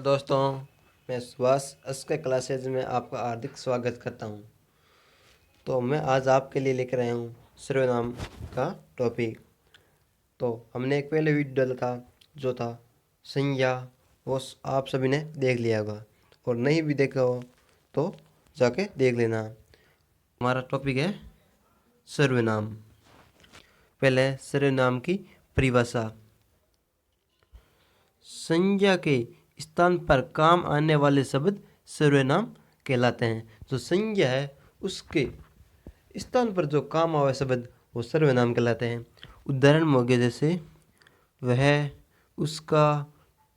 दोस्तों, मैं Subhash Oscar classes में आपका हार्दिक स्वागत करता हूं। तो मैं आज आपके लिए लेकर आया हूं सर्वनाम का टॉपिक। तो हमने एक पहले वीडियो डाला था जो था संज्ञा, वो आप सभी ने देख लिया होगा, और नहीं भी देखा हो तो जाके देख लेना। हमारा टॉपिक है सर्वनाम। पहले सर्वनाम की परिभाषा। संज्ञा के स्थान पर काम आने वाले शब्द सर्वनाम कहलाते हैं। जो संज्ञा है उसके स्थान पर जो काम आवे शब्द वो सर्वनाम कहलाते हैं। उदाहरण में हो गया जैसे वह, उसका,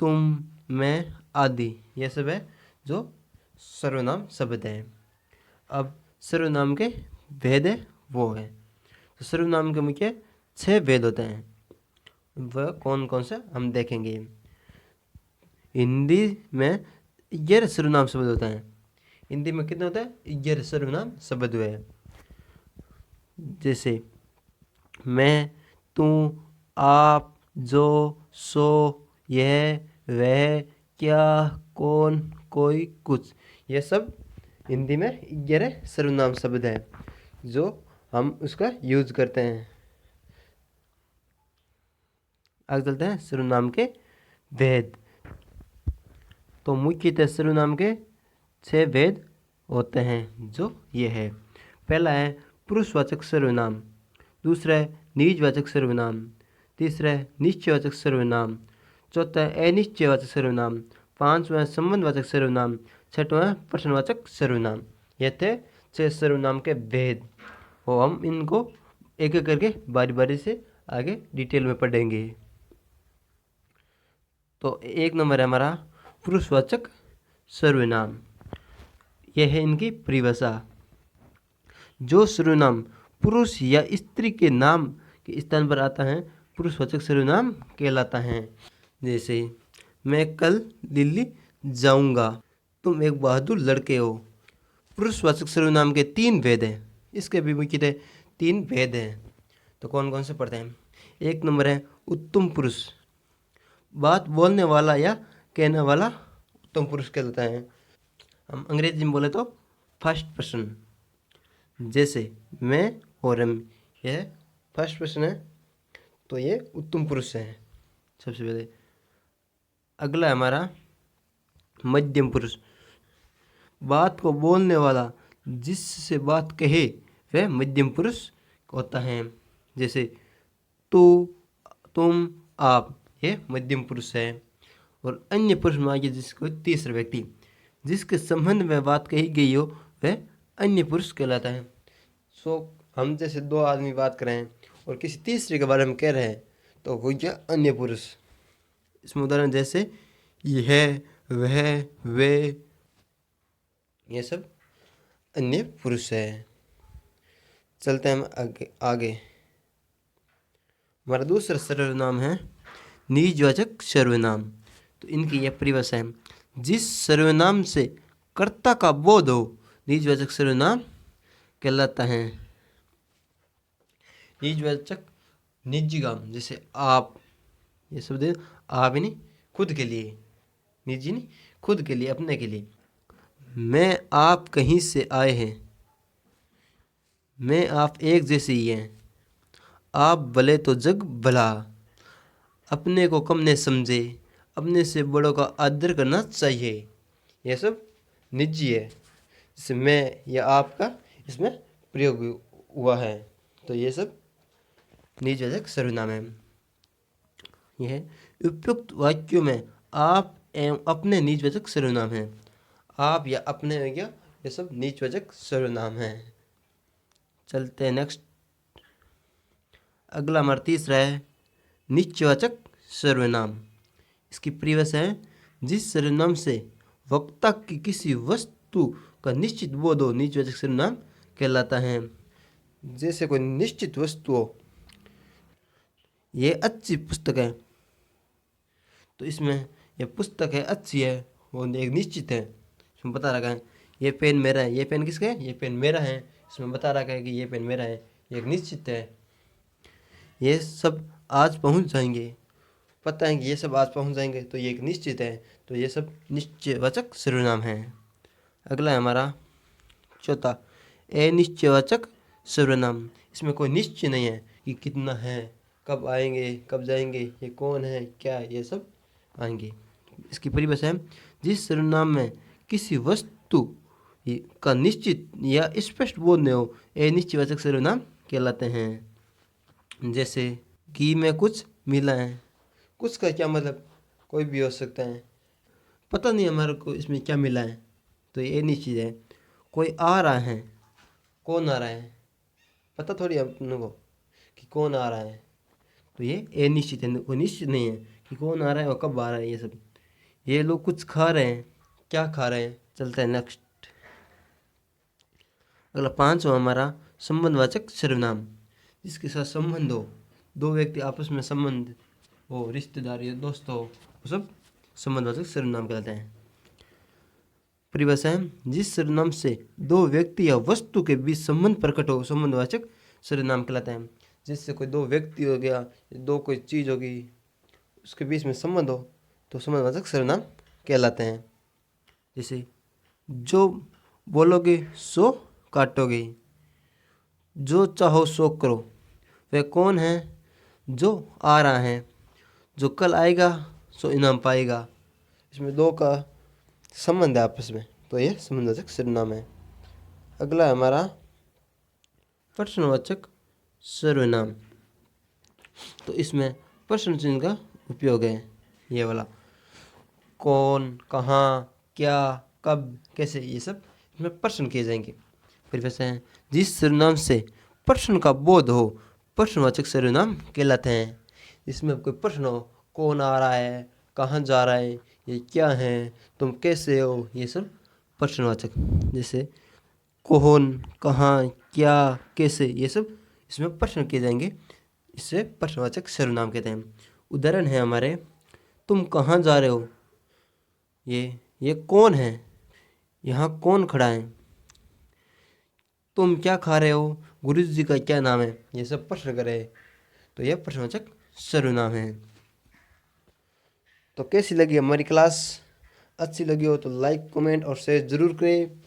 तुम, मैं आदि, ये सब है जो सर्वनाम शब्द हैं। अब सर्वनाम के भेद है वो है, तो सर्वनाम के मुख्य 6 भेद होते हैं। वह कौन कौन से हम देखेंगे। हिंदी में 11 सर्वनाम शब्द होता है। हिंदी में कितने होते हैं? 11 सर्वनाम शब्द हुए हैं। जैसे मैं, तू, आप, जो, सो, यह, वह, क्या, कौन, कोई, कुछ, ये सब हिंदी में 11 सर्वनाम शब्द हैं जो हम उसका यूज करते हैं। आगे चलते हैं सर्वनाम के भेद। तो मुख्यतः सर्वनाम के 6 भेद होते हैं जो ये है। पहला है पुरुषवाचक सर्वनाम, दूसरा है निजवाचक सर्वनाम, तीसरा है निश्चयवाचक सर्वनाम, चौथा है अनिश्चयवाचक सर्वनाम, पांचवा है संबंधवाचक सर्वनाम, छठवां है प्रश्नवाचक सर्वनाम। ये थे 6 सर्वनाम के भेद, और हम इनको एक एक करके बारी बारी से आगे डिटेल में पढ़ेंगे। तो एक नंबर है हमारा पुरुषवाचक सर्वनाम। यह है इनकी परिभाषा। जो सर्वनाम पुरुष या स्त्री के नाम के स्थान पर आता है पुरुषवाचक सर्वनाम कहलाता है। जैसे मैं कल दिल्ली जाऊंगा, तुम एक बहादुर लड़के हो। पुरुषवाचक सर्वनाम के 3 भेद हैं। इसके भी मुख्यतः 3 भेद हैं। तो कौन कौन से पढ़ते हैं। एक नंबर है उत्तम पुरुष, बात बोलने वाला या कहने वाला उत्तम पुरुष कहलाता है। हम अंग्रेजी में बोले तो फर्स्ट पर्सन, जैसे मैं और हम, यह फर्स्ट पर्सन है तो ये उत्तम पुरुष है सबसे पहले। अगला है हमारा मध्यम पुरुष, बात को बोलने वाला, जिससे बात कहे वह मध्यम पुरुष होता है। जैसे तू, तुम, आप, ये मध्यम पुरुष है। और अन्य पुरुष में आगे जिसको तीसरा व्यक्ति, जिसके संबंध में बात कही गई हो वह अन्य पुरुष कहलाता है। सो हम जैसे 2 आदमी बात कर रहे हैं और किसी तीसरे के बारे में कह रहे हैं तो वो क्या अन्य पुरुष। इसमें उदाहरण जैसे यह, वह, वे, ये सब अन्य पुरुष है। चलते हैं हम आगे। हमारा दूसरा सर्वनाम है निजवाचक सर्वनाम। तो इनकी यह परिभाषा है। जिस सर्वनाम से कर्ता का बोध हो निजवाचक सर्वनाम कहलाता है। निजवाचक निजगाम, जैसे आप, ये शब्द आप ही नहीं, खुद के लिए, निजी नहीं, खुद के लिए, अपने के लिए। मैं आप कहीं से आए हैं, मैं आप एक जैसे ही हैं। आप भले तो जग भला, अपने को कम न समझे, अपने से बड़ों का आदर करना चाहिए। यह सब निजी है, जैसे मैं या आपका इसमें प्रयोग हुआ है, तो ये सब निजवाचक सर्वनाम है। यह उपयुक्त वाक्यों में आप एवं अपने निजवाचक सर्वनाम है। आप या अपने हो गया, ये सब निजवाचक सर्वनाम है। चलते हैं नेक्स्ट। अगला हमारा तीसरा है निश्चयवाचक सर्वनाम। इसकी परिभाषा है जिस सर्वनाम से वक्ता की किसी वस्तु का निश्चित बोध हो निश्चयवाचक सर्वनाम कहलाता है। जैसे कोई निश्चित वस्तु हो, ये अच्छी पुस्तक है, तो इसमें यह पुस्तक है, अच्छी है, वो एक निश्चित है, इसमें बता रखा है। ये पेन मेरा है, ये पेन किसका है, ये पेन मेरा है, इसमें बता रखा है कि ये पेन मेरा है, ये एक निश्चित है। ये सब आज पहुंच जाएंगे, पता है कि ये सब आज पहुंच जाएंगे, तो ये एक निश्चित है, तो ये सब निश्चयवाचक सर्वनाम है। अगला है हमारा चौथा, अनिश्चयवाचक सर्वनाम। इसमें कोई निश्चय नहीं है कि कितना है, कब आएंगे, कब जाएंगे, ये कौन है, क्या, ये सब आएंगे। इसकी परिभाषा है, जिस सर्वनाम में किसी वस्तु का निश्चित या स्पष्ट बोध नहीं हो, अनिश्चयवाचक सर्वनाम कहलाते हैं। जैसे घी में कुछ मिला है, कुछ का क्या मतलब, कोई भी हो सकता है, पता नहीं हमारे को इसमें क्या मिला है, तो ये निश्चित है। कोई आ रहा है, कौन आ रहा है, पता थोड़ी अपने को कि कौन आ रहा है, तो ये अनिश्चित है, कोई निश्चित नहीं है कि कौन आ रहा है और कब आ रहा है ये सब। ये लोग कुछ खा रहे हैं, क्या खा रहे हैं, चलता है नेक्स्ट। अगला पांचवा हमारा संबंधवाचक सर्वनाम, जिसके साथ संबंध हो, दो व्यक्ति आपस में संबंध हो, रिश्तेदारी, दोस्त हो, वो सब संबंधवाचक सर्वनाम कहलाते हैं। परिभाषा है, जिस सर्वनाम से दो व्यक्ति या वस्तु के बीच संबंध प्रकट हो, संबंधवाचक सर्वनाम कहलाता है। जिससे कोई दो व्यक्ति हो गया, दो कोई चीज़ होगी, उसके बीच में संबंध हो, तो संबंधवाचक सर्वनाम कहलाते हैं। जैसे जो बोलोगे सो काटोगे, जो चाहो सो करो, वह कौन है, जो आ रहा है, जो कल आएगा सो इनाम पाएगा। इसमें दो का संबंध है आपस में, तो ये संबंधवाचक सर्वनाम है। अगला है हमारा प्रश्नवाचक सर्वनाम। तो इसमें प्रश्न चिन्ह का उपयोग है, ये वाला कौन, कहाँ, क्या, कब, कैसे, ये सब इसमें प्रश्न किए जाएंगे। परिभाषा है, जिस सर्वनाम से प्रश्न का बोध हो, प्रश्नवाचक सर्वनाम कहलाते हैं। इसमें कोई प्रश्न हो, कौन आ रहा है, कहाँ जा रहा है, ये क्या है, तुम कैसे हो, ये सब प्रश्नवाचक। जैसे कौन, कहाँ, क्या, कैसे, ये सब इसमें प्रश्न किए जाएंगे, इससे प्रश्नवाचक सर्वनाम कहते हैं। उदाहरण है हमारे, तुम कहाँ जा रहे हो, ये कौन है, यहाँ कौन खड़ा है, तुम क्या खा रहे हो, गुरु जी का क्या नाम है, ये सब प्रश्न करे, तो यह प्रश्नवाचक सर्वनाम है। तो कैसी लगी हमारी क्लास, अच्छी लगी हो तो लाइक, कमेंट और शेयर जरूर करें।